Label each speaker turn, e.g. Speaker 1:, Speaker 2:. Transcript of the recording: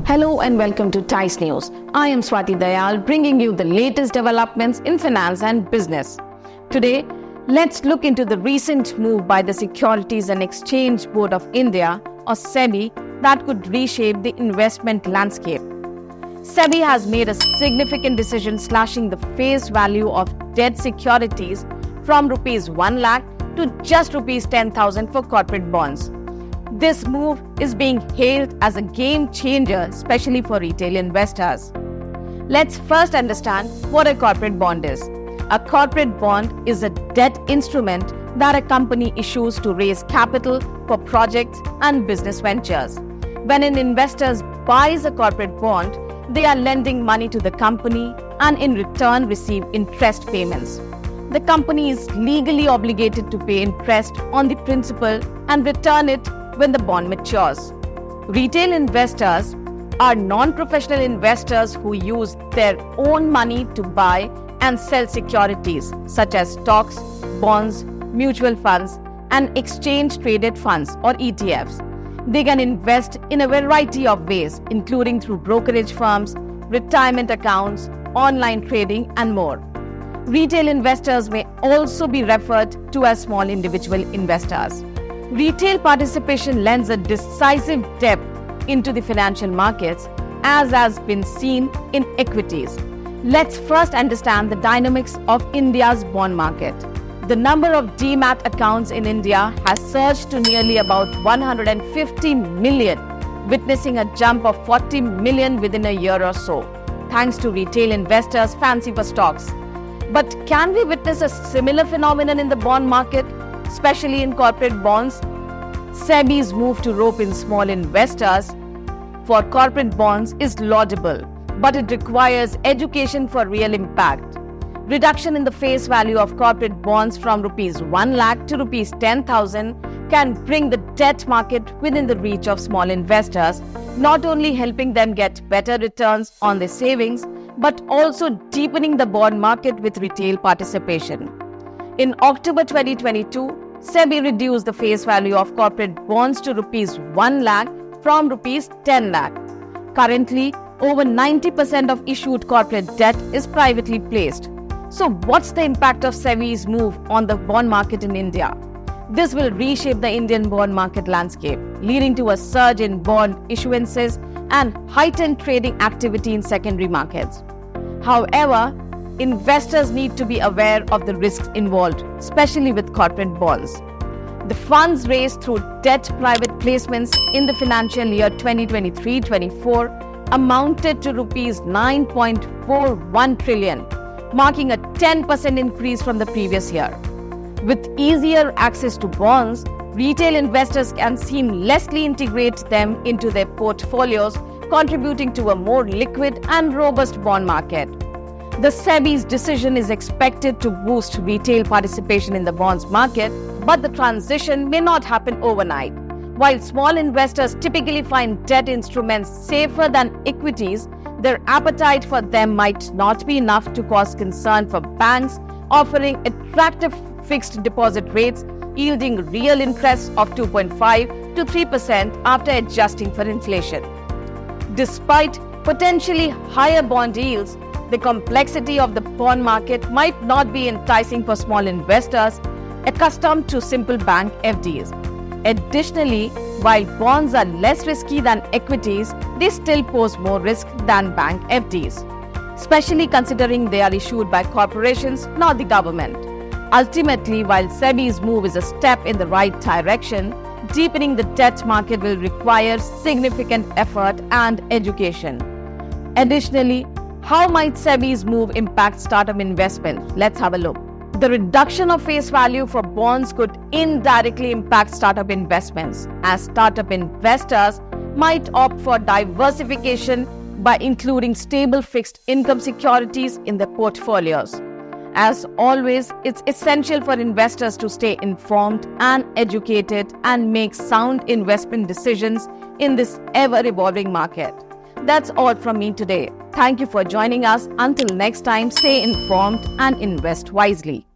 Speaker 1: Hello and welcome to TICE News. I am Swati Dayal, bringing you the latest developments in finance and business. Today, let's look into the recent move by the Securities and Exchange Board of India, or SEBI, that could reshape the investment landscape. SEBI has made a significant decision slashing the face value of debt securities from Rs 1 lakh to just Rs 10,000 for corporate bonds. This move is being hailed as a game changer, especially for retail investors. Let's first understand what a corporate bond is. A corporate bond is a debt instrument that a company issues to raise capital for projects and business ventures. When an investor buys a corporate bond, they are lending money to the company and in return receive interest payments. The company is legally obligated to pay interest on the principal and return it when the bond matures. Retail investors are non-professional investors who use their own money to buy and sell securities such as stocks, bonds, mutual funds, and exchange-traded funds or ETFs. They can invest in a variety of ways, including through brokerage firms, retirement accounts, online trading, and more. Retail investors may also be referred to as small individual investors. Retail participation lends a decisive depth into the financial markets, as has been seen in equities. Let's first understand the dynamics of India's bond market. The number of Demat accounts in India has surged to nearly about 150 million, witnessing a jump of 40 million within a year or so, thanks to retail investors' fancy for stocks. But can we witness a similar phenomenon in the bond market, especially in corporate bonds? SEBI's move to rope in small investors for corporate bonds is laudable, but it requires education for real impact. Reduction in the face value of corporate bonds from Rs 1 lakh to Rs 10,000 can bring the debt market within the reach of small investors, not only helping them get better returns on their savings, but also deepening the bond market with retail participation. In October 2022, SEBI reduced the face value of corporate bonds to Rs 1 lakh from Rs 10 lakh. Currently, over 90% of issued corporate debt is privately placed. So what's the impact of SEBI's move on the bond market in India? This will reshape the Indian bond market landscape, leading to a surge in bond issuances and heightened trading activity in secondary markets. However, investors need to be aware of the risks involved, especially with corporate bonds. The funds raised through debt private placements in the financial year 2023-24 amounted to Rs 9.41 trillion, marking a 10% increase from the previous year. With easier access to bonds, retail investors can seamlessly integrate them into their portfolios, contributing to a more liquid and robust bond market. The SEBI's decision is expected to boost retail participation in the bonds market, but the transition may not happen overnight. While small investors typically find debt instruments safer than equities, their appetite for them might not be enough to cause concern for banks offering attractive fixed deposit rates, yielding real interest of 2.5 to 3% after adjusting for inflation. Despite potentially higher bond yields, the complexity of the bond market might not be enticing for small investors accustomed to simple bank FDs. Additionally, while bonds are less risky than equities, they still pose more risk than bank FDs, especially considering they are issued by corporations, not the government. Ultimately, while SEBI's move is a step in the right direction, deepening the debt market will require significant effort and education. Additionally, how might SEBI's move impact startup investment? Let's have a look. The reduction of face value for bonds could indirectly impact startup investments, as startup investors might opt for diversification by including stable fixed income securities in their portfolios. As always, it's essential for investors to stay informed and educated and make sound investment decisions in this ever-evolving market. That's all from me today. Thank you for joining us. Until next time, stay informed and invest wisely.